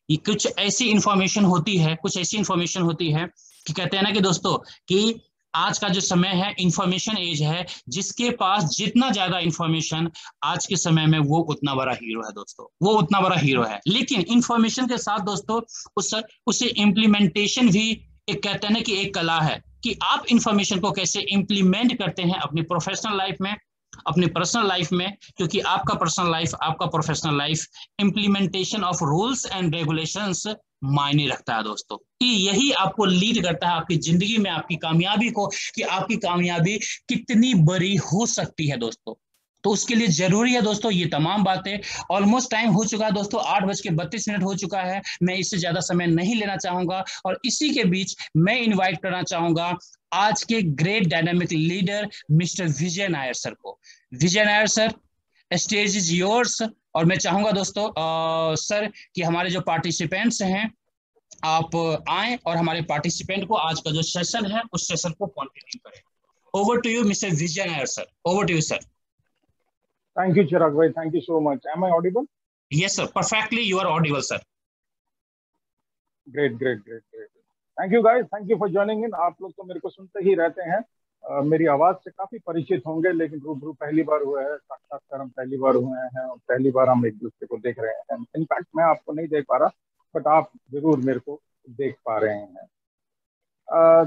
ये कुछ ऐसी इंफॉर्मेशन होती है, कुछ ऐसी इंफॉर्मेशन होती है कि कहते हैं ना कि दोस्तों कि आज का जो समय है इंफॉर्मेशन एज है, जिसके पास जितना ज्यादा इंफॉर्मेशन आज के समय में वो उतना बड़ा हीरो है दोस्तों, वो उतना बड़ा हीरो है। लेकिन इंफॉर्मेशन के साथ दोस्तों उस उसे इम्प्लीमेंटेशन भी एक कहते हैं ना कि एक कला है, कि आप इंफॉर्मेशन को कैसे इंप्लीमेंट करते हैं अपनी प्रोफेशनल लाइफ में, अपनी पर्सनल लाइफ में, क्योंकि आपका पर्सनल लाइफ, आपका professional life implementation of rules and regulations मायने रखता है दोस्तों, कि यही आपको लीड करता है आपकी जिंदगी में आपकी कामयाबी को, कि आपकी कामयाबी कितनी बड़ी हो सकती है दोस्तों। तो उसके लिए जरूरी है दोस्तों ये तमाम बातें। ऑलमोस्ट टाइम हो चुका है दोस्तों, 8:32 हो चुका है, मैं इससे ज्यादा समय नहीं लेना चाहूंगा, और इसी के बीच मैं इनवाइट करना चाहूंगा आज के great dynamic leader mister Vijay Nair sir को। Vijay Nair sir, stage is yours. और मैं चाहूंगा दोस्तों सर कि हमारे जो पार्टिसिपेंट्स हैं आप आए और हमारे पार्टिसिपेंट को आज का जो सेशन है उस सेशन को कंटिन्यू करें। Over to you mister Vijay Nair sir, over to you sir. Thank you, Chirag bhai. Thank you so much. Am I audible? Yes sir, perfectly you are audible sir. Great, great, great, great. Thank you guys. Thank you for joining in. आप लोग तो मेरे को सुनते ही रहते हैं, मेरी आवाज से काफी परिचित होंगे, लेकिन रूबरू पहली बार हुआ है, साक्षात्कार हम पहली बार हुए हैं और पहली बार हम एक दूसरे को देख रहे हैं। इनफैक्ट मैं आपको नहीं देख पा रहा, बट आप जरूर मेरे को देख पा रहे हैं।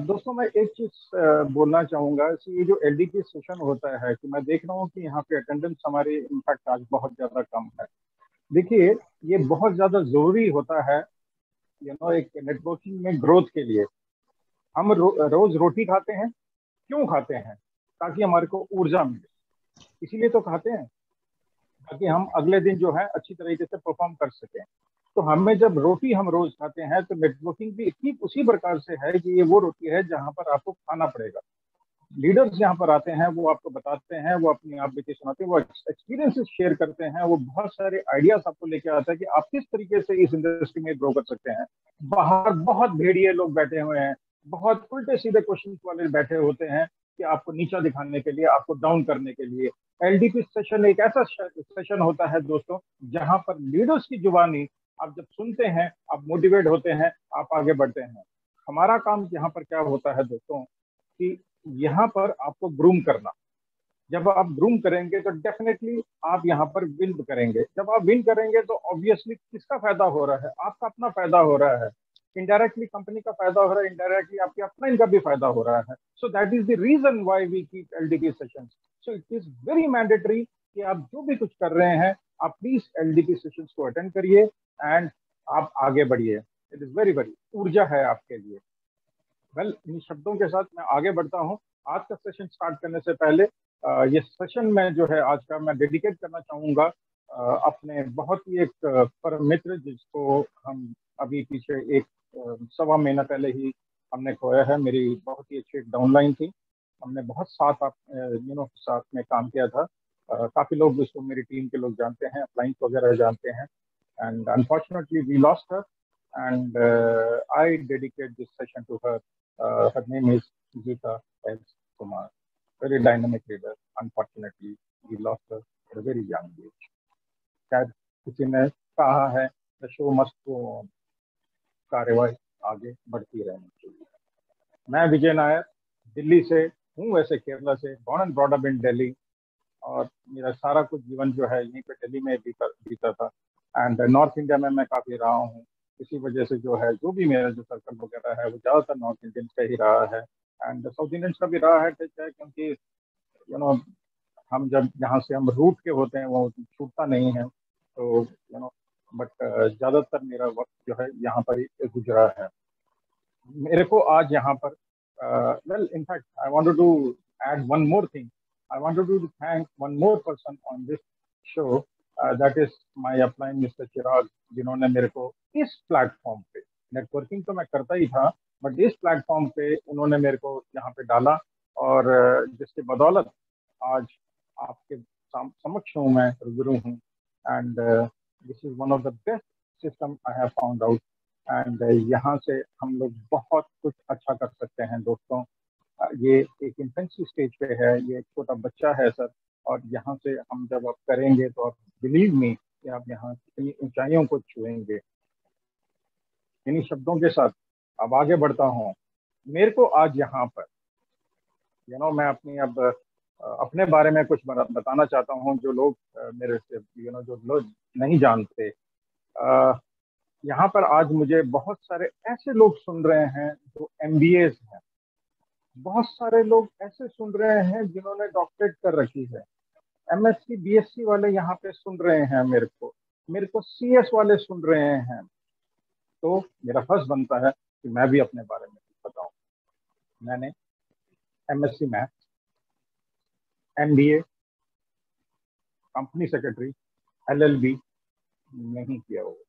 दोस्तों मैं एक चीज बोलना चाहूंगा, ये जो एलडीपी सेशन होता है कि मैं देख रहा हूँ कि यहाँ पे अटेंडेंस हमारी इनफैक्ट आज बहुत ज्यादा कम है। देखिए ये बहुत ज्यादा जरूरी होता है एक नेटवर्किंग में ग्रोथ के लिए। हम रोज रोटी खाते हैं, क्यों खाते हैं? ताकि हमारे को ऊर्जा मिले, इसीलिए तो खाते हैं, ताकि हम अगले दिन जो है अच्छी तरीके से परफॉर्म कर सकें। तो हमें जब रोटी हम रोज खाते हैं तो नेटवर्किंग भी ठीक उसी प्रकार से है कि ये वो रोटी है जहां पर आपको खाना पड़ेगा। लीडर्स यहाँ पर आते हैं, वो आपको बताते हैं, वो अपनी आप बेटे सुनाते हैं, वो एक्सपीरियंसेस शेयर करते हैं, वो बहुत सारे आइडियाज आपको लेके आता है कि आप किस तरीके से इस इंडस्ट्री में ग्रो कर सकते हैं। बाहर बहुत भेड़िए लोग बैठे हुए हैं, बहुत उल्टे सीधे क्वेश्चन वाले बैठे होते हैं कि आपको नीचा दिखाने के लिए, आपको डाउन करने के लिए। एलडीपी सेशन एक ऐसा सेशन होता है दोस्तों जहां पर लीडर्स की जुबानी आप जब सुनते हैं, आप मोटिवेट होते हैं, आप आगे बढ़ते हैं। हमारा काम यहाँ पर क्या होता है दोस्तों कि यहाँ पर आपको ग्रूम करना। जब आप ग्रूम करेंगे तो डेफिनेटली आप यहाँ पर विन करेंगे। जब आप विन करेंगे तो ऑब्वियसली किसका फायदा हो रहा है? आपका अपना फायदा हो रहा है, इनडायरेक्टली कंपनी का फायदा हो रहा है, इनडायरेक्टली आपके अपना इनका भी फायदा हो रहा है। So that is the reason why we keep LDP sessions. So it is very mandatory कि आप जो भी कुछ कर रहे हैं आप प्लीज एलडीपी सेशंस को अटेंड करिए एंड आप आगे बढ़िए। इट इज वेरी वेरी ऊर्जा है आपके लिए। वेल, इन शब्दों के साथ मैं आगे बढ़ता हूँ। आज का सेशन स्टार्ट करने से पहले ये सेशन में जो है आज का मैं डेडिकेट करना चाहूँगा अपने बहुत ही एक परम मित्र, जिसको हम अभी पीछे एक 1.25 महीना पहले ही हमने खोया है। मेरी बहुत ही अच्छी एक डाउनलाइन थी, हमने बहुत साथ में काम किया था। काफ़ी लोग उसको मेरी टीम के लोग जानते हैं, क्लाइंट वगैरह जानते हैं। And unfortunately we lost her and I dedicate this session to her. Her name is Geeta S. Kumar, very dynamic leader. Unfortunately, we lost her at a very young age. शायद किसी ने कहा है the show must go on, कार्यवाही आगे बढ़ती रहनी चाहिए। मैं विजय नायर दिल्ली से हूँ, वैसे केरला से, born and brought up in Delhi, और मेरा सारा कुछ जीवन जो है यहीं पे दिल्ली में बीता था। एंड नॉर्थ इंडिया में मैं काफ़ी रहा हूँ, इसी वजह से जो है जो भी मेरा जो सर्कल वगैरह है वो ज़्यादातर नॉर्थ इंडियंस का ही रहा है एंड साउथ इंडियंस का भी रहा है। ठीक है, क्योंकि हम जब यहाँ से हम रूट के होते हैं वो छूटता नहीं है, तो बट ज़्यादातर मेरा वक्त जो है यहाँ पर ही गुजरा है। मेरे को आज यहाँ पर well in fact I wanted to add one more thing. I wanted to thank one more person on this show, that is my upline Mr. Chirag, जिन्होंने मेरे को इस प्लेटफॉर्म पे, नेटवर्किंग तो मैं करता ही था, बट इस प्लेटफॉर्म पे उन्होंने मेरे को यहाँ पे डाला, और जिसके बदौलत आज आपके समक्ष हूँ, मैं रूबरू हूँ। And this is one of the best system I have found out. And यहाँ से हम लोग बहुत कुछ अच्छा कर सकते हैं दोस्तों। ये एक इन्फेंसी स्टेज पे है, ये एक छोटा बच्चा है सर, और यहाँ से हम जब आप करेंगे तो आप बिलीव मी कि आप यहाँ कितनी ऊंचाइयों को छुएंगे। इन्हीं शब्दों के साथ अब आगे बढ़ता हूँ। मेरे को आज यहाँ पर मैं अपनी अब अपने बारे में कुछ बताना चाहता हूँ, जो लोग मेरे से जो लोग नहीं जानते। यहाँ पर आज मुझे बहुत सारे ऐसे लोग सुन रहे हैं जो MBAs हैं, बहुत सारे लोग ऐसे सुन रहे हैं जिन्होंने डॉक्टरेट कर रखी है, MSc BSc वाले यहाँ पे सुन रहे हैं, मेरे को CS वाले सुन रहे हैं। तो मेरा फर्ज बनता है कि मैं भी अपने बारे में कुछ बताऊं। मैंने MSc math, MBA, company secretary, LLB नहीं किया होगा।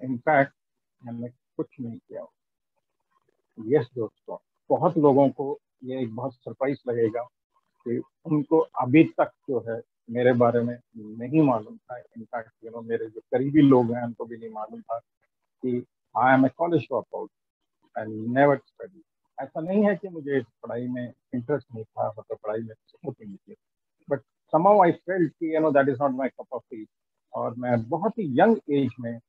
इनफैक्ट मैंने कुछ नहीं किया होगा। यस दोस्तों, बहुत लोगों को ये एक बहुत सरप्राइज लगेगा कि उनको अभी तक जो है मेरे बारे में नहीं मालूम था। इनफैक्ट मेरे जो करीबी लोग हैं उनको भी नहीं मालूम था कि I am a college drop out and never study. ऐसा नहीं है कि मुझे पढ़ाई में इंटरेस्ट नहीं था, मतलब पढ़ाई में होती नहीं थी, बट somehow I felt कि that is not my cup of tea। और मैं बहुत ही यंग एज में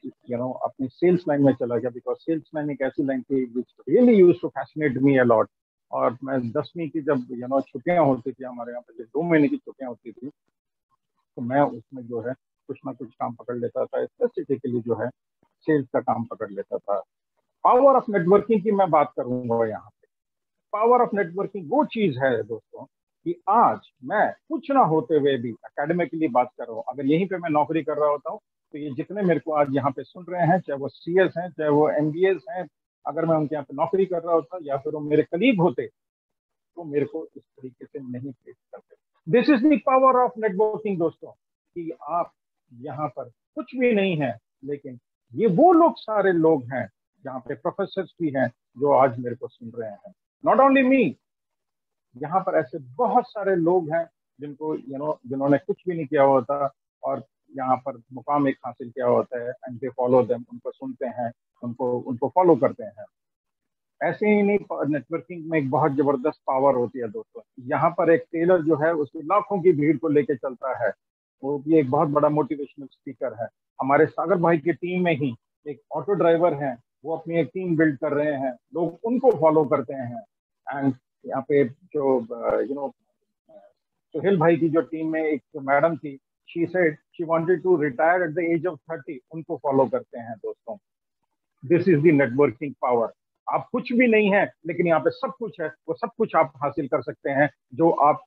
अपनी सेल्स लाइन में चला गया, बिकॉज सेल्स लाइन एक ऐसी लाइन थी which really used to fascinate me a lot. और मैं 10वीं की जब छुट्टियां होती थी हमारे यहाँ पे, जब 2 महीने की छुट्टियां होती थी, तो मैं उसमें जो है कुछ ना कुछ काम पकड़ लेता था। स्पेसिफिकली जो है सेल्स का काम पकड़ लेता था। पावर ऑफ नेटवर्किंग की मैं बात करूंगा यहाँ पे। पावर ऑफ नेटवर्किंग वो चीज है दोस्तों कि आज मैं कुछ ना होते हुए भी एकेडमिकली बात कर रहा हूँ, अगर यहीं पे मैं नौकरी कर रहा होता हूँ तो ये जितने मेरे को आज यहाँ पे सुन रहे हैं, चाहे वो CS हैं, चाहे वो MBAs हैं, अगर मैं उनके यहाँ पे नौकरी कर रहा होता या फिर वो मेरे कलीग होते तो मेरे को इस तरीके से नहीं ट्रीट करते। This is the power of networking दोस्तों, कि आप यहाँ पर कुछ भी नहीं है, लेकिन ये वो लोग सारे लोग हैं, जहाँ पे प्रोफेसर भी हैं जो आज मेरे को सुन रहे हैं। नॉट ओनली मी, यहाँ पर ऐसे बहुत सारे लोग हैं जिनको जिन्होंने कुछ भी नहीं किया होता और यहाँ पर मुकाम एक हासिल किया होता है, एंड दे फॉलो देम, उनको सुनते हैं, उनको फॉलो करते हैं। ऐसे ही नहीं, नेटवर्किंग में एक बहुत जबरदस्त पावर होती है दोस्तों। यहाँ पर एक टेलर जो है उसकी लाखों की भीड़ को लेके चलता है, वो भी एक बहुत बड़ा मोटिवेशनल स्पीकर है। हमारे सागर भाई की टीम में ही एक ऑटो ड्राइवर है, वो अपनी एक टीम बिल्ड कर रहे हैं, लोग उनको फॉलो करते हैं। एंड यहाँ पे जो सुहेल भाई की जो टीम में एक मैडम थी, she said she wanted to retire at the age of 30, उनको फॉलो करते हैं दोस्तों। This is the networking power. आप कुछ भी नहीं है, लेकिन यहाँ पे सब कुछ है, वो सब कुछ आप हासिल कर सकते हैं जो आप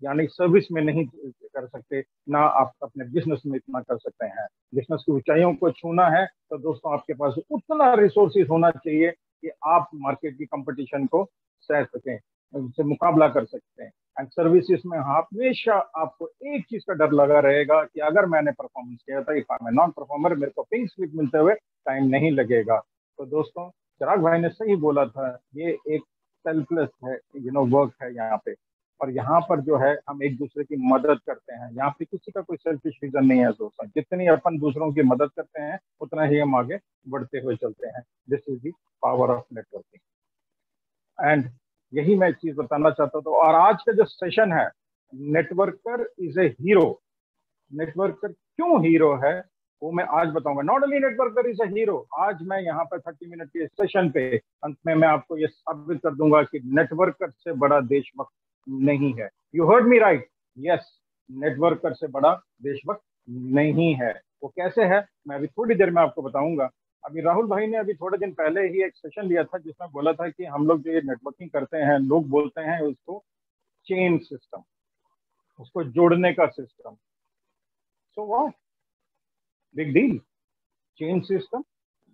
यानी सर्विस में नहीं कर सकते, ना आप अपने बिजनेस में इतना कर सकते हैं। बिजनेस की ऊंचाइयों को छूना है तो दोस्तों आपके पास उतना रिसोर्सेज होना चाहिए कि आप मार्केट की कंपटीशन को सह सकें, उनसे मुकाबला कर सकते हैं। एंड सर्विसेज में हमेशा आपको एक चीज का डर लगा रहेगा कि अगर मैंने परफॉर्मेंस किया था, if I am non performer, मेरे को पिंक स्लिप मिलते हुए टाइम नहीं लगेगा। तो दोस्तों चिराग भाई ने सही बोला था, ये एक सेल्फलेस है वर्क है यहाँ पे। और यहाँ पर जो है हम एक दूसरे की मदद करते हैं, यहाँ पे किसी का कोई सेल्फिश रीजन नहीं है दोस्तों। जितनी अपन दूसरों की मदद करते हैं उतना ही हम आगे बढ़ते हुए चलते हैं। This is the power of networking. And यही मैं चीज बताना चाहता था। और आज का जो सेशन है, networker is a hero. Networker क्यों हीरो है वो मैं आज बताऊंगा। Not only networker is a hero, आज मैं यहाँ पर 30 मिनट के सेशन पे अंत में मैं आपको ये साबित कर दूंगा कि नेटवर्कर से बड़ा देशभक्त नहीं है। You heard me right, yes, networker से बड़ा देशभक्त नहीं है। वो कैसे है मैं अभी थोड़ी देर में आपको बताऊंगा। अभी राहुल भाई ने अभी थोड़े दिन पहले ही एक सेशन लिया था जिसमें बोला था कि हम लोग जो ये नेटवर्किंग करते हैं, लोग बोलते हैं उसको चेन सिस्टम, उसको जोड़ने का system. So what big deal, chain system,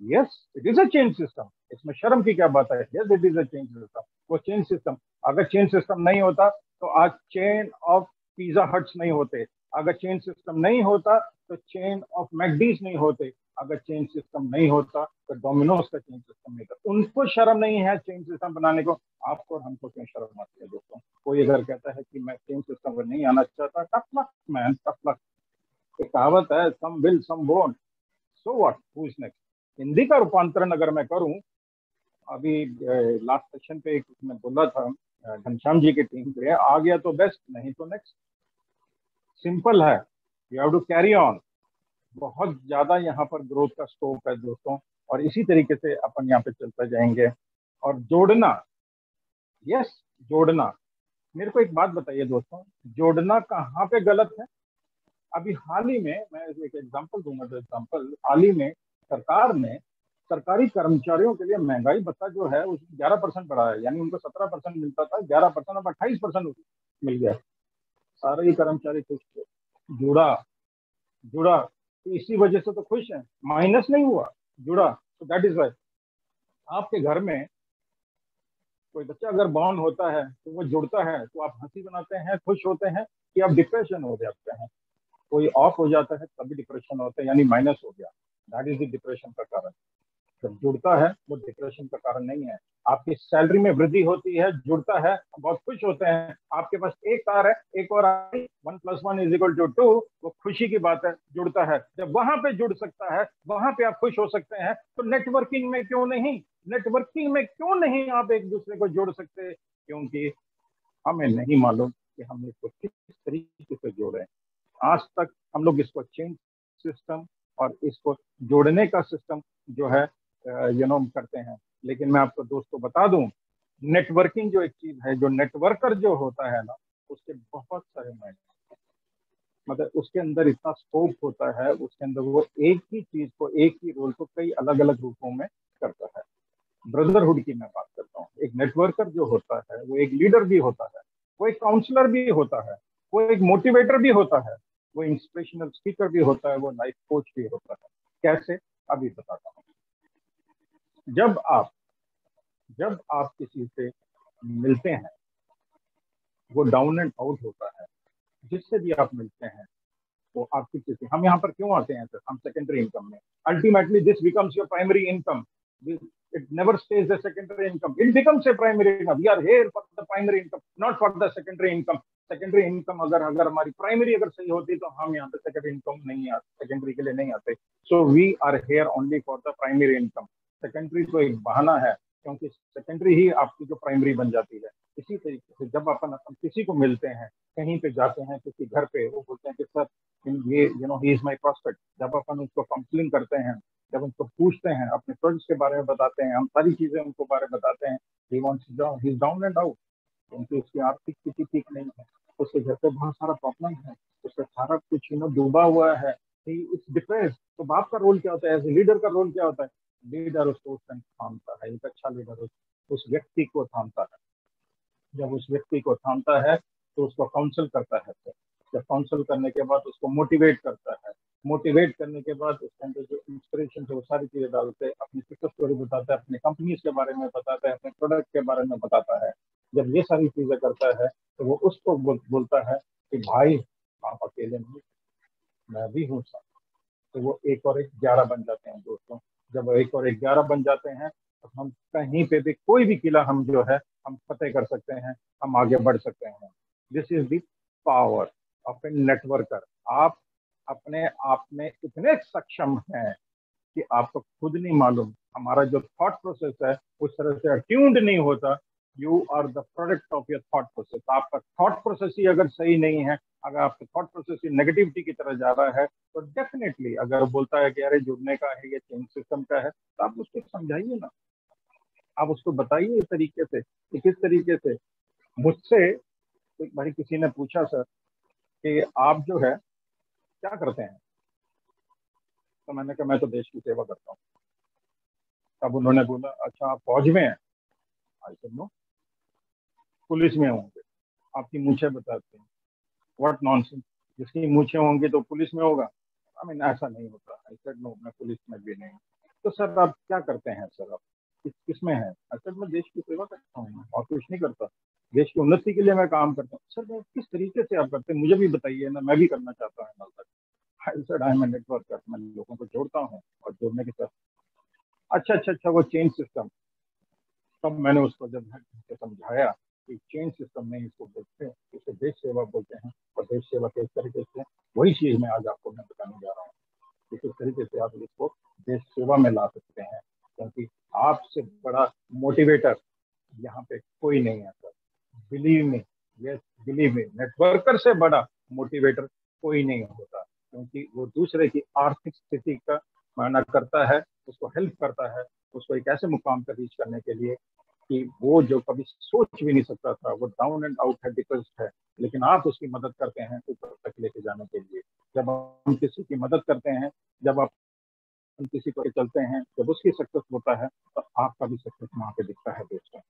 yes it is a chain system, इसमें शर्म की क्या बात है। Yes it is a chain system. वो चेन सिस्टम, अगर चेन सिस्टम नहीं होता तो आज चेन ऑफ पिज्जा हट्स नहीं होते, अगर चेन सिस्टम नहीं होता तो चेन ऑफ मैकडीज नहीं होते, अगर चेन सिस्टम नहीं होता तो डोमिनोज का चेन सिस्टम नहीं था। उनको शर्म नहीं है चेन सिस्टम बनाने को, आपको और हमको क्यों शर्म आती है दोस्तों। कोई अगर कहता है कि मैं चेन सिस्टम पर नहीं आना चाहता, tough luck man, tough luck. एक कहावत है, some will some won't, so what, who is next. Hindi का रूपांतरण अगर मैं करूं, अभी लास्ट सेशन पे एक मैं बोला था घनश्याम जी की टीम पे, आ गया तो बेस्ट, नहीं तो नेक्स्ट। सिंपल है, you have to carry on. बहुत ज्यादा यहाँ पर ग्रोथ का स्कोप है दोस्तों, और इसी तरीके से अपन यहाँ पे चलते जाएंगे। और जोड़ना, यस, जोड़ना। मेरे को एक बात बताइए दोस्तों, जोड़ना कहाँ पे गलत है? अभी हाल ही में मैं एक एग्जांपल दूंगा। तो एग्जांपल, हाल ही में सरकार ने सरकारी कर्मचारियों के लिए महंगाई भत्ता जो है उसमें 11% बढ़ाया है। यानी उनको 17% मिलता था, 11% अब 28% मिल गया। सारे ही कर्मचारी खुश थे। जुड़ा, जुड़ा तो इसी वजह से तो खुश है, माइनस नहीं हुआ, जुड़ा। तो दैट इज वाई आपके घर में कोई बच्चा अगर बॉर्न होता है तो वो जुड़ता है तो आप हंसी बनाते हैं, खुश होते हैं, कि आप डिप्रेशन हो जाते हैं। कोई ऑफ हो जाता है तभी डिप्रेशन होता है, यानी माइनस हो गया। दैट इज द डिप्रेशन का कारण। जब जुड़ता है वो डिप्रेशन का कारण नहीं है। आपकी सैलरी में वृद्धि होती है, जुड़ता है, बहुत खुश होते हैं। आपके पास एक कार है, एक और आई, 1+1=2, वो खुशी की बात है, जुड़ता है। जब वहां पे जुड़ सकता है, वहां पे आप खुश हो सकते हैं, तो नेटवर्किंग में क्यों नहीं? नेटवर्किंग में क्यों नहीं आप एक दूसरे को जोड़ सकते? क्योंकि हमें नहीं मालूम कि हम इसको किस तरीके से जोड़ें। आज तक हम लोग इसको चेंज सिस्टम और इसको जोड़ने का सिस्टम जो है करते हैं। लेकिन मैं आपको दोस्तों बता दूं, नेटवर्किंग जो एक चीज है, जो नेटवर्कर जो होता है ना, उसके बहुत सारे मायने, मतलब उसके अंदर इतना स्कोप होता है, उसके अंदर वो एक ही चीज को, एक ही रोल को कई अलग अलग रूपों में करता है। ब्रदरहुड की मैं बात करता हूँ। एक नेटवर्कर जो होता है वो एक लीडर भी होता है, वो एक काउंसलर भी होता है, वो एक मोटिवेटर भी होता है, वो इंस्पिरेशनल स्पीकर भी होता है, वो लाइफ कोच भी होता है। कैसे? अभी बताता हूँ। जब आप किसी से मिलते हैं, वो डाउन एंड आउट होता है। जिससे भी आप मिलते हैं वो आपकी किसी, हम यहाँ पर क्यों आते हैं सर? हम सेकेंडरी इनकम में, ultimately this becomes your primary income. It never stays the secondary income. It becomes a primary income. We are here for the primary income, not for the secondary income. Secondary income अगर हमारी primary अगर सही होती तो हम यहाँ पे secondary income नहीं आते, सेकेंडरी के लिए नहीं आते। So we are here only for the primary income. Secondary तो एक बहाना है, क्योंकि सेकेंडरी ही आपकी जो प्राइमरी बन जाती है। इसी तरीके से जब अपन किसी को मिलते हैं, कहीं पे जाते हैं, किसी घर पे, वो बोलते हैं कि सर ये ही इज माई प्रॉस्पेक्ट। जब अपन उसको काउंसलिंग करते हैं, जब उनको पूछते हैं, अपने प्रोजेक्ट्स के बारे में बताते हैं, हम सारी चीजें उनको बारे में बताते हैं, he is down and out, क्योंकि उसकी आर्थिक स्थिति ठीक नहीं है, उसके घर पे बहुत सारा प्रॉब्लम है, उसका सारा कुछ डूबा हुआ है, ही इज डिप्रेस। तो बाप का रोल क्या होता है? एज ए लीडर का रोल क्या होता है? लीडर उसको उस टाइम थामता है। एक अच्छा लीडर उस व्यक्ति को थामता है। जब उस व्यक्ति को थामता है तो उसको काउंसल करता है। जब काउंसल करने के बाद उसको मोटिवेट करता है, मोटिवेट करने के बाद उसके अंदर जो इंस्पिरेशन है वो सारी चीजें डालते हैं, अपनी सक्सेस स्टोरी बताता है, अपनी कंपनीज के बारे में बताता है, अपने प्रोडक्ट के बारे में बताता है। जब ये सारी चीजें करता है तो वो उसको बोलता है कि भाई आप अकेले नहीं, मैं भी हूँ साथ। तो वो 1 और 1 11 बन जाते हैं दोस्तों। जब 1 और 1 11 बन जाते हैं तो हम कहीं पे भी, कोई भी किला हम जो है हम फतेह कर सकते हैं, हम आगे बढ़ सकते हैं। This is the power of A networker. आप अपने आप में इतने सक्षम हैं कि आपको खुद नहीं मालूम। हमारा जो थॉट प्रोसेस है उस तरह से अट्यून्ड नहीं होता। You are the product of your thought process. आपका थॉट प्रोसेस ही अगर सही नहीं है, अगर आपका थॉट प्रोसेस ही नेगेटिविटी की तरह जा रहा है, तो डेफिनेटली अगर बोलता है कि अरे जुड़ने का है, ये चेंज सिस्टम का है, तो आप उसको समझाइए ना, आप उसको बताइए इस तरीके से कि किस तरीके से। मुझसे एक भाई किसी ने पूछा सर कि आप जो है क्या करते हैं, तो मैंने कहा मैं तो देश की सेवा करता हूँ। तब उन्होंने बोला अच्छा आप फौज में हैं? I said no. पुलिस में होंगे? आपकी मूछें बताते हैं। व्हाट नॉनसेंस, जिसकी मूछें होंगी तो पुलिस में होगा? आई मीन ऐसा नहीं होता। आई सेड नो, मैं पुलिस में भी नहीं। तो सर आप क्या करते हैं सर, आप किस में हैं? आई सेड मैं देश की सेवा करता हूँ और कुछ नहीं करता, देश की उन्नति के लिए मैं काम करता हूँ। सर मैं किस तरीके से आप करते हैं मुझे भी बताइए ना, मैं भी करना चाहता हूँ। I said I am a networker, मैं लोगों को जोड़ता हूँ और जोड़ने के साथ अच्छा वो चेंज सिस्टम। तब मैंने उसको जब समझाया कि चेंज सिस्टम नहीं इसको बोलते हैं, इसे देश सेवा बोलते हैं। और देश सेवा के इस तरीके से, वही चीज मैं आज आपको मैं बताने जा रहा हूँ कि किस तरीके से आप इसको देश सेवा में ला सकते हैं। क्योंकि आपसे बड़ा मोटिवेटर यहाँ पे कोई नहीं है sir. Believe me, yes believe me, networker से बड़ा मोटिवेटर कोई नहीं होता। क्योंकि वो दूसरे की आर्थिक स्थिति का मायना करता है, उसको हेल्प करता है, उसको एक ऐसे मुकाम पर रीच करने के लिए कि वो जो कभी सोच भी नहीं सकता था, वो डाउन एंड आउट है, डिप्रेस्ड है, लेकिन आप उसकी मदद करते हैं ऊपर तक लेके जाने के लिए। जब हम किसी की मदद करते हैं, जब आप किसी को चलते हैं, जब उसकी सक्सेस होता है तो आपका भी सक्सेस वहाँ पे दिखता है दोस्तों।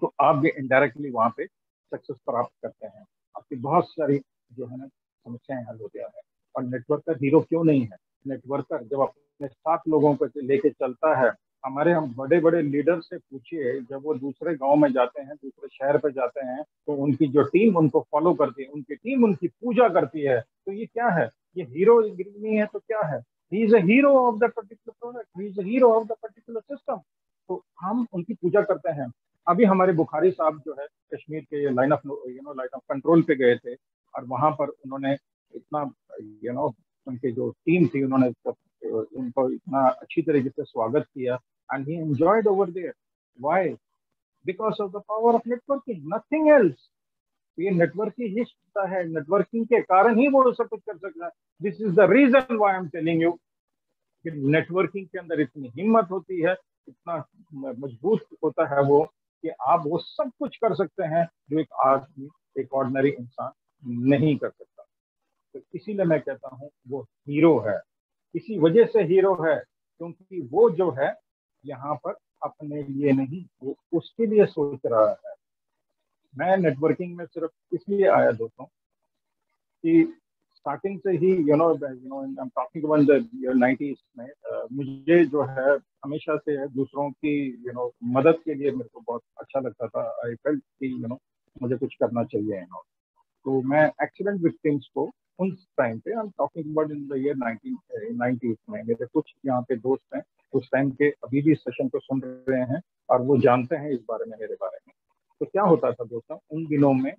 तो आप भी इनडायरेक्टली वहाँ पे सक्सेस प्राप्त करते हैं, आपकी बहुत सारी जो है ना समस्याएं हल हो गया है। और नेटवर्कर हीरो क्यों नहीं है? नेटवर्कर जब अपने 7 लोगों को लेके चलता है, हमारे हम बड़े बड़े लीडर से पूछिए, जब वो दूसरे गांव में जाते हैं, दूसरे शहर पे जाते हैं, तो उनकी जो टीम उनको फॉलो करती है, उनकी टीम उनकी पूजा करती है, तो ये क्या है? ये हीरो नहीं है तो क्या है? ही is a hero of the particular product, he is a hero of the particular system. तो हम उनकी पूजा करते हैं। अभी हमारे बुखारी साहब जो है कश्मीर के line of line of control पे गए थे, और वहां पर उन्होंने इतना उनकी जो टीम थी, उन्होंने उनको इतना अच्छी तरीके से स्वागत किया, and he enjoyed over there. Why? Because of the power of networking, nothing else. ये नेटवर्किंग ही होता है, नेटवर्किंग के कारण ही वो सब कुछ कर सकता है। This is the reason why I am telling you कि नेटवर्किंग के अंदर इतनी हिम्मत होती है, इतना मजबूत होता है वो, कि आप वो सब कुछ कर सकते हैं जो एक आदमी, एक ऑर्डिनरी इंसान नहीं कर सकता। तो इसीलिए मैं कहता हूँ वो हीरो है। इसी वजह से हीरो है क्योंकि वो जो है यहाँ पर अपने लिए नहीं, वो उसके लिए सोच रहा है। मैं नेटवर्किंग में सिर्फ इसलिए आया दोस्तों कि स्टार्टिंग से he talking about the 90s में मुझे जो है हमेशा से दूसरों की मदद के लिए मेरे को बहुत अच्छा लगता था। आई फेल्ट कि मुझे कुछ करना चाहिए तो मैं एक्सीडेंट विक्टिम्स को उन टाइम पे, I am talking about in the year 1990s में, मेरे कुछ यहाँ पे दोस्त हैं उस टाइम के, अभी भी सेशन को सुन रहे हैं और वो जानते हैं इस बारे में, मेरे बारे में। तो क्या होता था दोस्तों उन दिनों में,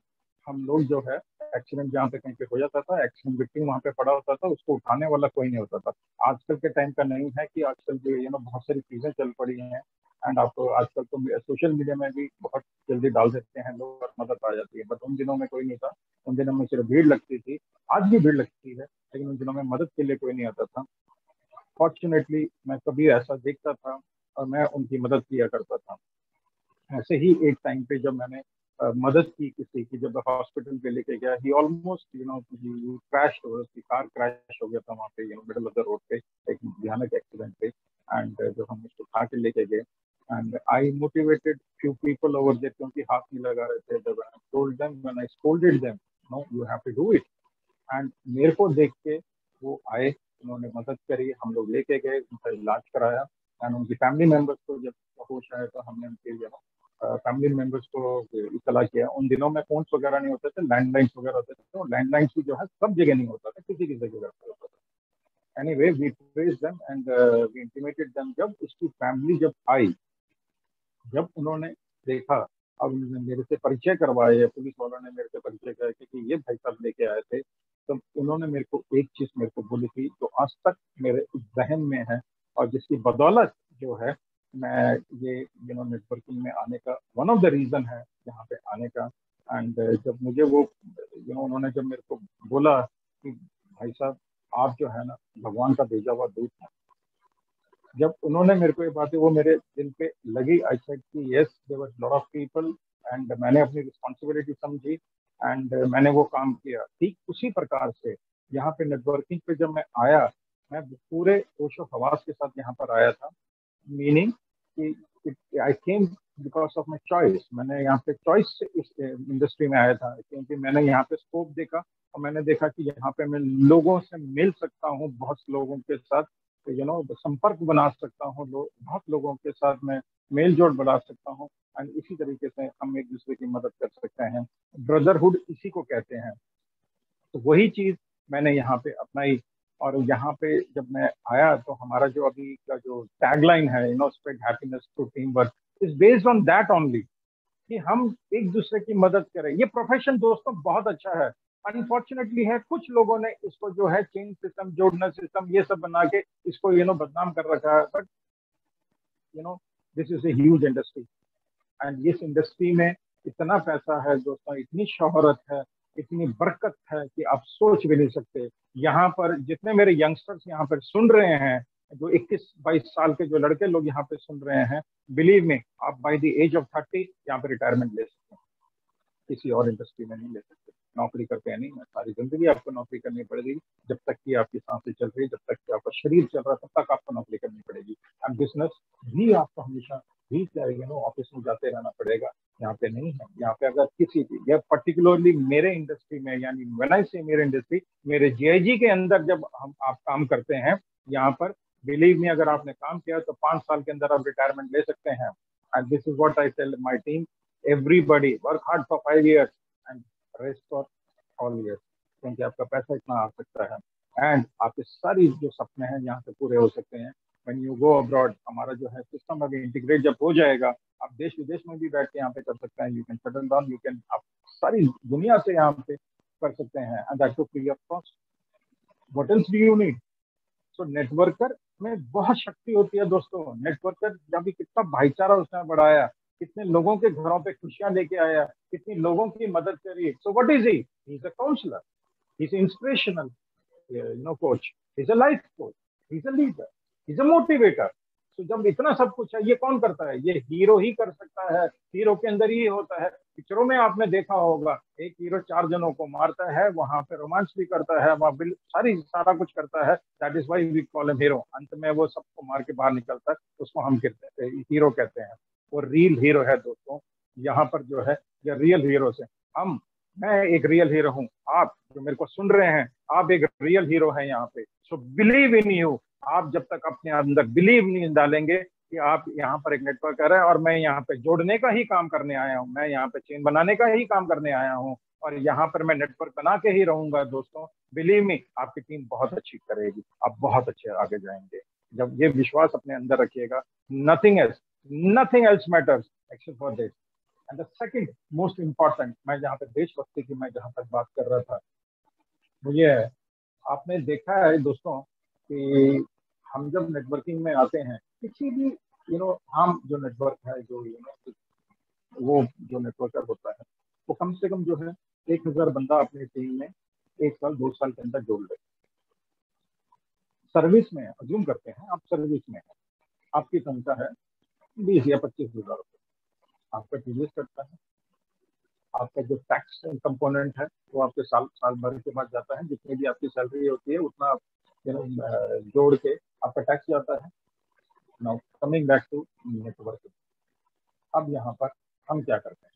हम लोग जो है एक्सीडेंट जहाँ पे कहीं पे हो जाता था, एक्सीडेंट विक्टिम वहाँ पे पड़ा होता था, उसको उठाने वाला कोई नहीं होता था। आजकल के टाइम का नहीं है कि आजकल जो बहुत सारी चीजें चल पड़ी हैं, एंड आपको आजकल तो सोशल मीडिया में भी बहुत जल्दी डाल देते हैं लोग और मदद आ जाती है। बट उन दिनों में कोई नहीं था, उन दिनों में सिर्फ भीड़ लगती थी। आज भी भीड़ लगती है, लेकिन उन दिनों में मदद के लिए कोई नहीं आता था। फॉर्चुनेटली मैं कभी ऐसा देखता था और मैं उनकी मदद किया करता था। ऐसे ही एक टाइम पे जब मैंने मदद की किसी की, जब हॉस्पिटल पे लेके गया, ही ऑलमोस्ट क्रैश हो, उसकी कार क्रैश हो गया था वहाँ पे मिडल ऑफ द रोड पे, एक भयानक एक्सीडेंट पे। एंड जब हम उसको उठा के लेके गए, and I motivated few people over there, क्योंकि हाथ नहीं लगा रहे थे। जब I told them, when I scolded them, no you have to do it, and मेरे को देख के वो आए, उन्होंने मदद करी, हम लोग लेके गए, उनका इलाज कराया। एंड उनकी फैमिली मेम्बर्स को जब होश आया तो हमने उनके फैमिली मेम्बर्स को इतला किया। उन दिनों में फोन्स वगैरह नहीं होते थे, लैंडलाइंस वगैरह होते थे, तो लैंडलाइंस भी जो है सब जगह नहीं होता था, किसी किसी जगह पे होता था। Anyway we traced them and we intimated them. जब उसकी फैमिली जब आई, जब उन्होंने देखा, अब मेरे से परिचय करवाए, पुलिस वालों ने मेरे से परिचय कराया कि ये भाई साहब लेके आए थे, तो उन्होंने मेरे को एक चीज मेरे को बोली थी जो आज तक मेरे जहन में है, और जिसकी बदौलत जो है मैं ये नेटवर्किंग में आने का वन ऑफ द रीजन है यहाँ पे आने का। एंड जब मुझे वो उन्होंने जब मेरे को बोला कि भाई साहब आप जो है ना भगवान का भेजा हुआ दूत है, जब उन्होंने मेरे को ये बातें वो मेरे दिल पे लगी, आई सेड कि yes there were lot of people, and मैंने अपनी रिस्पॉन्सिबिलिटी समझी एंड मैंने वो काम किया। ठीक उसी प्रकार से यहाँ पे नेटवर्किंग पे जब मैं आया, मैं पूरे होशो हवास के साथ यहाँ पर आया था, मीनिंग कि I came because of my choice. मैंने यहाँ पे चॉइस से इस इंडस्ट्री में आया था, क्योंकि मैंने यहाँ पे स्कोप देखा और मैंने देखा कि यहाँ पे मैं लोगों से मिल सकता हूँ, बहुत लोगों के साथ संपर्क बना सकता हूँ, बहुत लोगों के साथ मैं मेल जोड़ बढ़ा सकता हूँ, एंड इसी तरीके से हम एक दूसरे की मदद कर सकते हैं। ब्रदरहुड इसी को कहते हैं। तो वही चीज मैंने यहाँ पे अपनाई, और यहाँ पे जब मैं आया तो हमारा जो अभी का जो टैगलाइन है, spread happiness through team work, is based on that only, कि हम एक दूसरे की मदद करें। ये प्रोफेशन दोस्तों बहुत अच्छा है, अनफॉर्चुनेटली है कुछ लोगों ने इसको जो है चेन सिस्टम, जोड़ना सिस्टम, ये सब बना के इसको बदनाम कर रखा है। But this is a huge industry, and इस इंडस्ट्री में इतना पैसा है दोस्तों, इतनी शोहरत है, इतनी बरकत है कि आप सोच भी नहीं सकते। यहाँ पर जितने मेरे यंगस्टर्स यहाँ पर सुन रहे हैं, जो 21-22 साल के जो लड़के लोग यहाँ पे सुन रहे हैं, बिलीव मी, आप बाय द एज ऑफ 30 यहाँ पे रिटायरमेंट ले सकते हैं, किसी और इंडस्ट्री में नहीं ले सकते। नौकरी करते हैं नहीं, सारी जिंदगी आपको नौकरी करनी पड़ेगी। जब तक कि आपकी सांसें चल रही, जब तक कि आपका शरीर चल रहा, तब तक आपको नौकरी करनी पड़ेगी। एंड बिजनेस भी आपको हमेशा भी ऑफिस में जाते रहना पड़ेगा, यहाँ पे नहीं है। यहाँ पे अगर किसी भी, या पर्टिकुलरली मेरे इंडस्ट्री में, यानी व्हेन आई से मेरे इंडस्ट्री, मेरे जीआईजी के अंदर जब आप काम करते हैं यहाँ पर, बिलीव मी, अगर आपने काम किया तो 5 साल के अंदर आप रिटायरमेंट ले सकते हैं। And this is what I tell my team, everybody work hard for 5 years and rest for all years, क्योंकि आपका पैसा इतना आ सकता है एंड आपके सारी जो सपने हैं यहाँ से पूरे हो सकते हैं। व्हेन यू गो अब्रॉड, हमारा जो है सिस्टम अभी इंटीग्रेट जब हो जाएगा, आप देश विदेश में भी बैठ के यहाँ पे कर सकते हैं। You can shuttle down, you can, आप सारी दुनिया से यहाँ पे कर सकते हैं, and that too free of cost. What else do you need? So networker में बहुत शक्ति होती है दोस्तों। नेटवर्कर जब भी कितना भाईचारा उसने बढ़ाया, कितने लोगों के घरों पे खुशियां लेके आया, कितनी लोगों की मदद करी। So what is he is a counsellor, he is inspirational coach, he is a life coach, he is a leader, he is a motivator. तो जब इतना सब कुछ है, ये कौन करता है? ये हीरो ही कर सकता है। हीरो के अंदर ही होता है। पिक्चरों में आपने देखा होगा, एक हीरो 4 जनों को मारता है, वहां पे रोमांस भी करता है, वहां सारा कुछ करता है। That is why we call him hero. अंत में वो सबको मार के बाहर निकलता है, उसको हम कहते हैं हीरो कहते हैं। वो रियल हीरो है दोस्तों। यहाँ पर जो है, ये रियल हीरो से हम, मैं एक रियल हीरो हूँ, आप जो मेरे को सुन रहे हैं, आप एक रियल हीरो है यहाँ पे। So believe in you. आप जब तक अपने अंदर बिलीव नहीं डालेंगे कि आप यहाँ पर एक नेटवर्कर है और मैं यहाँ पे जोड़ने का ही काम करने आया हूँ, मैं यहाँ पे चेन बनाने का ही काम करने आया हूँ और यहाँ पर मैं नेटवर्क बना के ही रहूंगा दोस्तों, बिलीव मी, आपकी टीम बहुत अच्छी करेगी, आप बहुत अच्छे आगे जाएंगे। जब ये विश्वास अपने अंदर रखिएगा, nothing else matters except for this. And the second most important, मैं जहाँ पे देशभक्ति की मैं जहाँ तक बात कर रहा था, मुझे आपने देखा है दोस्तों कि हम जब नेटवर्किंग में आते हैं, किसी भी हम जो नेटवर्क है, जो वो जो नेटवर्कर होता है, वो कम से कम जो है 1000 बंदा अपनी टीम में 1 साल 2 साल के अंदर जोड़ ले। सर्विस में अज्यूम करते हैं आप सर्विस में है, आपकी तनख्वाह है 20 या 25,000 रुपये, आपका टीडीएस कटता है, आपका जो टैक्स कंपोनेंट है वो आपके साल भर के बाद जाता है, जितनी भी आपकी सैलरी होती है उतना आप जोड़ के आपका टैक्स जाता है। Now coming back to networking, अब यहाँ पर हम क्या करते हैं?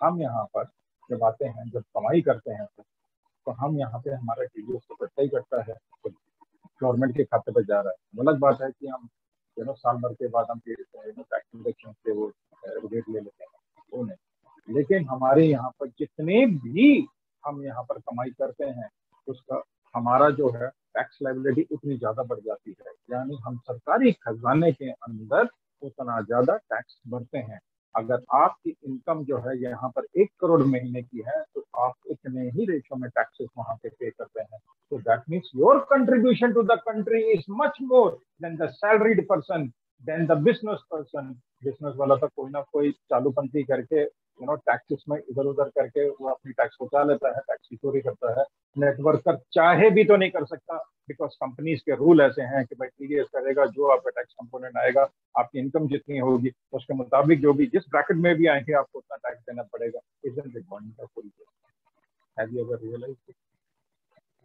हम यहाँ पर जब आते हैं, जब कमाई करते हैं, तो हम यहाँ पे हमारा टीडीएस तो कटता ही कटता है, तो गवर्नमेंट के खाते पर जा रहा है। अलग बात है कि हम साल भर के बाद हम टैक्स डिडक्शन से वो रेट ले लेते हैं, वो नहीं। लेकिन हमारे यहाँ पर जितने भी हम यहाँ पर कमाई करते हैं, उसका हमारा जो है टैक्स लायबिलिटी उतनी ज्यादा बढ़ जाती है, यानी हम सरकारी खजाने के अंदर उतना ज्यादा टैक्स भरते हैं। अगर आपकी इनकम जो है यहाँ पर 1 करोड़ महीने की है, तो आप इतने ही रेशो में टैक्सेस वहां पे करते हैं। So that means your contribution to the country is much more than the salaried person, than the business person. Business वाला तो कोई ना कोई चालूपंथी करके टैक्सेस में इधर उधर करके वो अपनी टैक्स बचा लेता है, टैक्स की चोरी करता है। नेटवर्कर चाहे भी तो नहीं कर सकता, बिकॉज कंपनीज के रूल ऐसे हैं कि भाई टीडीएस करेगा, जो आपका टैक्स कंपोनेंट आएगा, आपकी इनकम जितनी होगी उसके मुताबिक जो भी जिस ब्रैकेट में भी आएंगे आपको उतना टैक्स देना पड़ेगा। Isn't it wonderful? Have you ever realised it?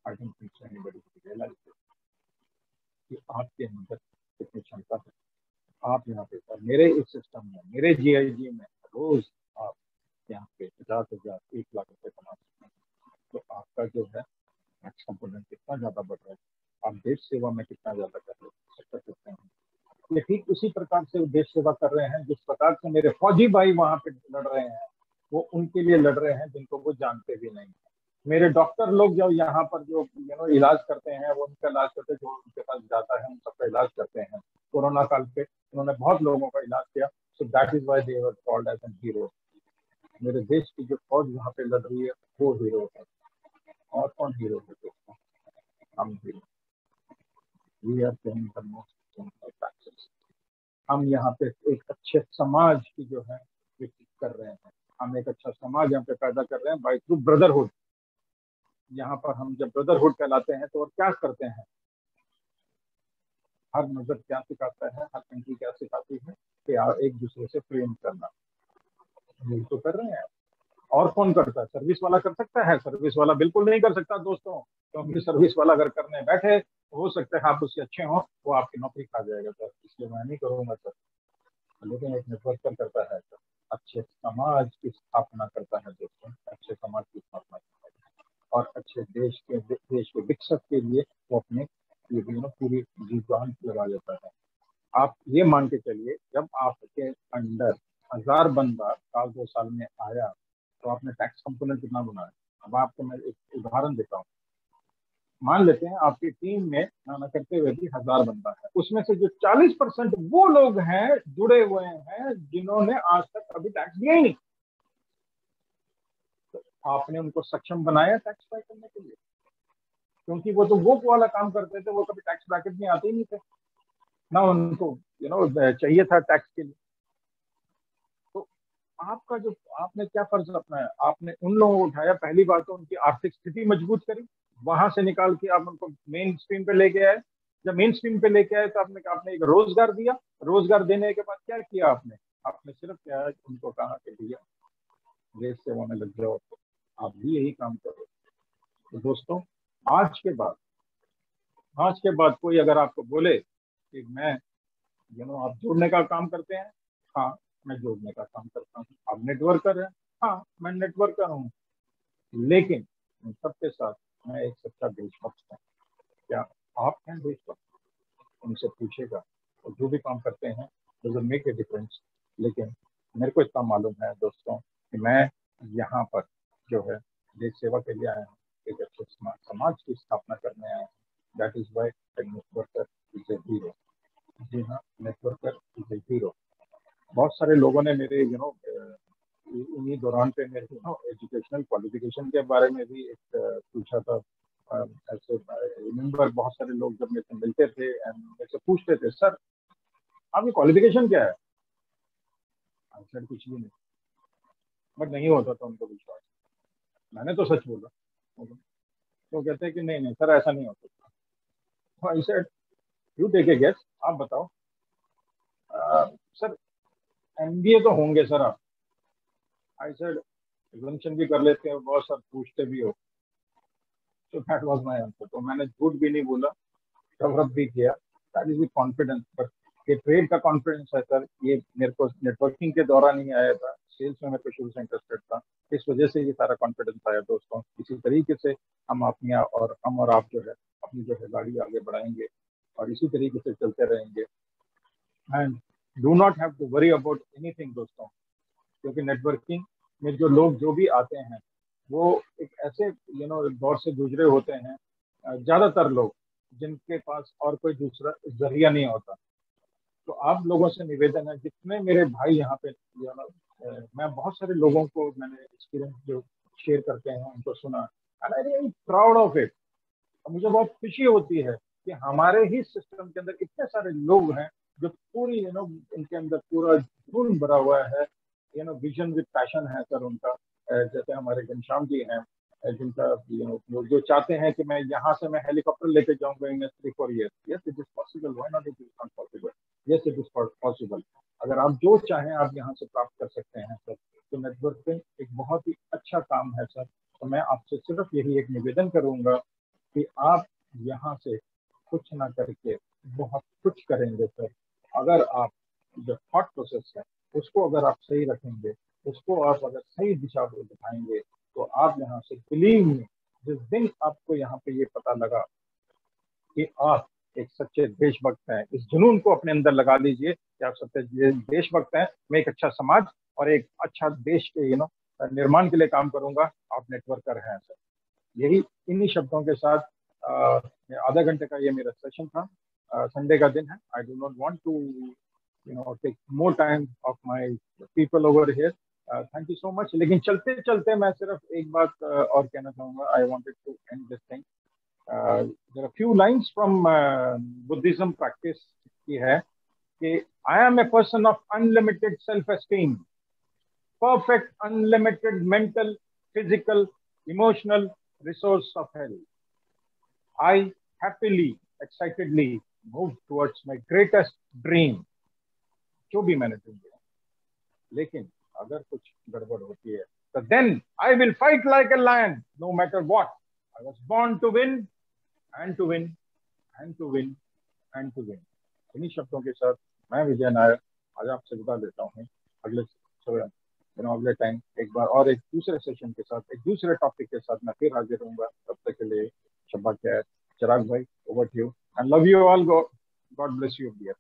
I don't think so anybody will realize it, कि आपके अंदर कितनी क्षमता है। आप यहाँ पे सर मेरे इस सिस्टम में, मेरे जीआईजी में रोज आप यहाँ पे 50,000 1 लाख रुपए कमा सकते हैं। तो आपका जो है टैक्स कंपोनेंट कितना ज्यादा बढ़ रहा है, आप देश सेवा में कितना ज्यादा कर सकते हैं। ये ठीक उसी प्रकार से देश सेवा कर रहे हैं जिस प्रकार से मेरे फौजी भाई वहां पे लड़ रहे हैं, वो उनके लिए लड़ रहे हैं जिनको वो जानते भी नहीं। मेरे डॉक्टर लोग जो यहाँ पर जो इलाज करते हैं, वो उनका इलाज करते हैं, जो उनके पास जाता है उन सबका इलाज करते हैं। कोरोना काल पे उन्होंने बहुत लोगों का इलाज किया। So that is why they were called as an hero. मेरे देश की जो फौज वहाँ पे लड़ रही है वो हीरो है। और कौन हीरो है दोस्तों? हम hero. We are paying the most taxes. हम यहाँ पे एक अच्छे समाज की जो है विकसित कर रहे हैं। हम एक अच्छा समाज यहाँ पे पैदा कर रहे हैं बाय थ्रू ब्रदरहुड। यहाँ पर हम जब ब्रदरहुड कहलाते हैं तो और क्या करते हैं, हर मजहब क्या सिखाता है, हर कंट्री क्या सिखाती है कि एक दूसरे से प्रेम करना, यही तो कर रहे हैं। और कौन करता है? सर्विस वाला कर सकता है? सर्विस वाला बिल्कुल नहीं कर सकता दोस्तों, क्योंकि सर्विस वाला अगर करने बैठे हो सकता है आप उससे अच्छे हो, वो आपकी नौकरी खा जाएगा सर, इसलिए मैं नहीं करूंगा सर। लेकिन एक नेटवर्कर करता है सर, अच्छे समाज की स्थापना करता है दोस्तों, अच्छे समाज की स्थापना करता है और अच्छे देश के विकसित के लिए वो अपने पूरी जी जान लगा देता है। आप ये मान के चलिए, जब आपके अंडर 1000 बंदा साल 2 साल में आया तो आपने टैक्स कंपोनेंट कितना बनाया। अब आपको मैं एक उदाहरण देता हूँ। मान लेते हैं आपकी टीम में ना करते हुए भी 1000 बंदा है, उसमें से जो 40% वो लोग हैं जुड़े हुए हैं जिन्होंने आज तक कभी टैक्स दिया ही नहीं, तो आपने उनको सक्षम बनाया टैक्स पे करने के लिए, क्योंकि वो तो वो वाला काम करते थे, वो कभी टैक्स ब्रैकेट में आते ही नहीं थे, ना उनको चाहिए था टैक्स के लिए। तो आपका जो आपने क्या फर्ज अपनाया, आपने उन लोगों को उठाया, पहली बात तो उनकी आर्थिक स्थिति मजबूत करी, वहां से निकाल के आप उनको मेन स्ट्रीम पे लेके आए। जब मेन स्ट्रीम पे लेके आए तो आपने एक रोजगार दिया। रोजगार देने के बाद क्या किया आपने? आपने सिर्फ क्या है, उनको कहा कि भैया देश सेवा में लग जाओ, तो आप भी यही काम करो। तो दोस्तों, आज के बाद कोई अगर आपको बोले कि मैं आप जोड़ने का काम करते हैं, हाँ मैं जोड़ने का काम करता हूँ। आप नेटवर्कर है, हाँ मैं नेटवर्कर हूँ, लेकिन इन सबके साथ मैं एक सच्चा देशभक्त हूँ। क्या आप हैं देशभक्त? उनसे पूछेगा, और जो भी काम करते हैं डजंट मेक ए डिफरेंस। लेकिन मेरे को इतना मालूम है दोस्तों कि मैं यहाँ पर जो है देश सेवा के लिए आया हूँ, एक अच्छे समाज की स्थापना करने आया हूँ। That is why networker is a hero. जी हाँ, नेटवर्कर इज ए हीरो। बहुत सारे लोगों ने मेरे इन्हीं दौरान पे मेरे एजुकेशनल क्वालिफिकेशन के बारे में भी एक पूछा था। ऐसे रिमेम्बर बहुत सारे लोग जब मेरे से मिलते थे एंड मेरे से पूछते थे, सर आपकी क्वालिफिकेशन क्या है? आंसर कुछ भी नहीं, बट नहीं होता था उनको विश्वास। मैंने तो सच बोला, तो कहते हैं कि नहीं नहीं सर ऐसा नहीं हो सकता। I said you take a guess, आप बताओ। सर एमबीए तो होंगे सर आप। आई सेड एग्जामिनेशन भी कर लेते हैं, बहुत सर पूछते भी हो। तो दैट वाज माय आंसर। तो मैंने झूठ भी नहीं बोला, कवर भी किया। That is the confidence. But ये ट्रेड का कॉन्फिडेंस है सर, ये मेरे को नेटवर्किंग के दौरान ही आया था। सेल्स में मेरे को शुरू से इंटरेस्टेड था, इस वजह से ये सारा कॉन्फिडेंस आया दोस्तों। इसी तरीके से हम और आप जो है अपनी जो है गाड़ी आगे बढ़ाएंगे और इसी तरीके से चलते रहेंगे। And do not have to worry about anything दोस्तों, क्योंकि नेटवर्किंग में जो लोग जो भी आते हैं वो एक ऐसे दौर से गुजरे होते हैं, ज्यादातर लोग जिनके पास और कोई दूसरा जरिया नहीं होता। तो आप लोगों से निवेदन है, जितने मेरे भाई यहाँ पे मैं बहुत सारे लोगों को मैंने एक्सपीरियंस जो शेयर करते हैं उनको सुना, and I really proud of it. मुझे बहुत खुशी होती है कि हमारे ही सिस्टम के अंदर इतने सारे लोग हैं जो पूरी इनके अंदर पूरा जुनून भरा हुआ है, विजन विद पैशन है सर उनका। जैसे हमारे घनश्याम जी हैं, जिनका जो चाहते हैं कि मैं यहाँ से मैं हेलीकॉप्टर लेके जाऊंगा इन 3-4 years। Yes it is possible, why not, it is not possible, yes it is possible. अगर आप जो चाहें आप यहाँ से प्राप्त कर सकते हैं सर। तो नेटवर्किंग एक बहुत ही अच्छा काम है सर। तो मैं आपसे सिर्फ यही एक निवेदन करूंगा कि आप यहाँ से कुछ ना करके बहुत कुछ करेंगे सर। अगर आप जो थॉट प्रोसेस है उसको अगर आप सही रखेंगे, उसको आप अगर सही दिशा पर दिखाएंगे, तो आप यहाँ से बिलीव में, जिस दिन आपको यहाँ पे ये पता लगा कि आप एक सच्चे देशभक्त हैं, इस जुनून को अपने अंदर लगा लीजिए कि आप सच्चे देशभक्त हैं। मैं एक अच्छा समाज और एक अच्छा देश के निर्माण के लिए काम करूंगा। आप नेटवर्कर हैं सर। यही इन्हीं शब्दों के साथ आधा घंटे का ये मेरा सेशन था। संडे का दिन है। I do not want to take more time of my people over here. Thank you so much. लेकिन चलते चलते मैं सिर्फ एक बात और कहना चाहूंगा। I wanted to end this thing. There are few lines from Buddhism practice की है कि I am a person of unlimited self esteem, perfect unlimited mental, physical, emotional resource of hell, I happily, excitedly moved towards my greatest dream. जो भी मैंने dream किया, लेकिन अगर कुछ गड़बड़ होती है, तो then I will fight like a lion, no matter what. I was born to win and to win and to win and to win. इन्हीं शब्दों के साथ मैं विजय नायर आज आपसे विदा लेता हूँ। अगले टाइम एक बार और एक दूसरे सेशन के साथ, एक दूसरे टॉपिक के साथ मैं फिर हाजिर रहूंगा। तब तक के लिए शब्बा खैर। चिराग भाई, over to you and love you all. God bless you dear.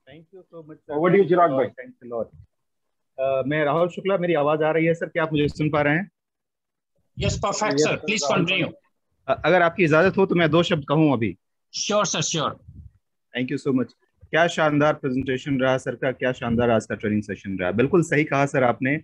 Thank you so much. Over to you Chirag भाई। Thanks a lot. मैं राहुल शुक्ला, मेरी आवाज आ रही है सर? क्या आप मुझे सुन पा रहे हैं? Yes, perfect sir, please continue. अगर आपकी इजाजत हो तो मैं 2 शब्द कहूँ अभी। Sure sir, sure. Thank you so much. क्या शानदार प्रेजेंटेशन रहा सर का, क्या शानदार आज का ट्रेनिंग सेशन रहा। बिल्कुल सही कहा सर आपने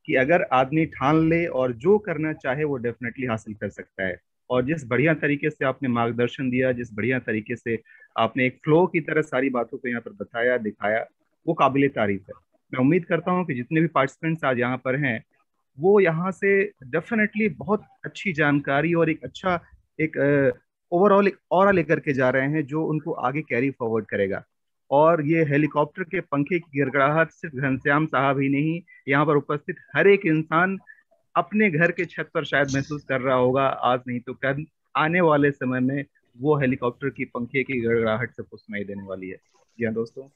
कि अगर आदमी ठान ले और जो करना चाहे वो डेफिनेटली हासिल कर सकता है। और जिस बढ़िया तरीके से आपने मार्गदर्शन दिया, जिस बढ़िया तरीके से आपने एक फ्लो की तरह सारी बातों को यहाँ पर बताया, दिखाया, वो काबिले तारीफ है। मैं उम्मीद करता हूँ कि जितने भी पार्टिसिपेंट्स आज यहाँ पर हैं वो यहाँ से डेफिनेटली बहुत अच्छी जानकारी और एक अच्छा एक ओवरऑल एक ऑरा लेकर के जा रहे हैं जो उनको आगे कैरी फॉरवर्ड करेगा। और ये हेलीकॉप्टर के पंखे की गिड़गिड़ाहट सिर्फ घनश्याम साहब ही नहीं, यहाँ पर उपस्थित हर एक इंसान अपने घर के छत पर शायद महसूस कर रहा होगा, आज नहीं तो कल आने वाले समय में वो हेलीकॉप्टर की पंखे की गड़गड़ाहट सबको सुनाई देने वाली है। जी हाँ दोस्तों,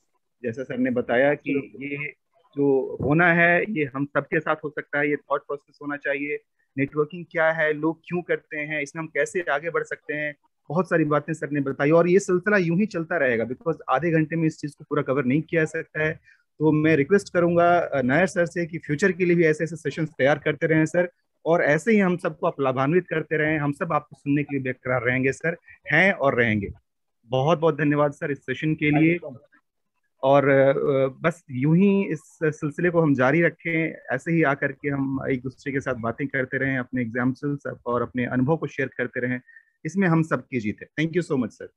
जैसा सर ने बताया कि ये जो होना है ये हम सबके साथ हो सकता है। ये थॉट प्रोसेस होना चाहिए। नेटवर्किंग क्या है, लोग क्यों करते हैं, इसमें हम कैसे आगे बढ़ सकते हैं, बहुत सारी बातें सर ने बताई। और ये सिलसिला यूं ही चलता रहेगा, बिकॉज आधे घंटे में इस चीज को पूरा कवर नहीं किया जा सकता है। तो मैं रिक्वेस्ट करूंगा नायर सर से कि फ्यूचर के लिए भी ऐसे ऐसे सेशंस तैयार करते रहें सर, और ऐसे ही हम सबको आप लाभान्वित करते रहें। हम सब आपको सुनने के लिए बेकरार रहेंगे सर, हैं और रहेंगे। बहुत बहुत धन्यवाद सर इस सेशन के लिए। और बस यूं ही इस सिलसिले को हम जारी रखें, ऐसे ही आकर के हम एक दूसरे के साथ बातें करते रहें, अपने एग्जाम्पल्स और अपने अनुभव को शेयर करते रहें। इसमें हम सबकी जीत है। Thank you so much sir.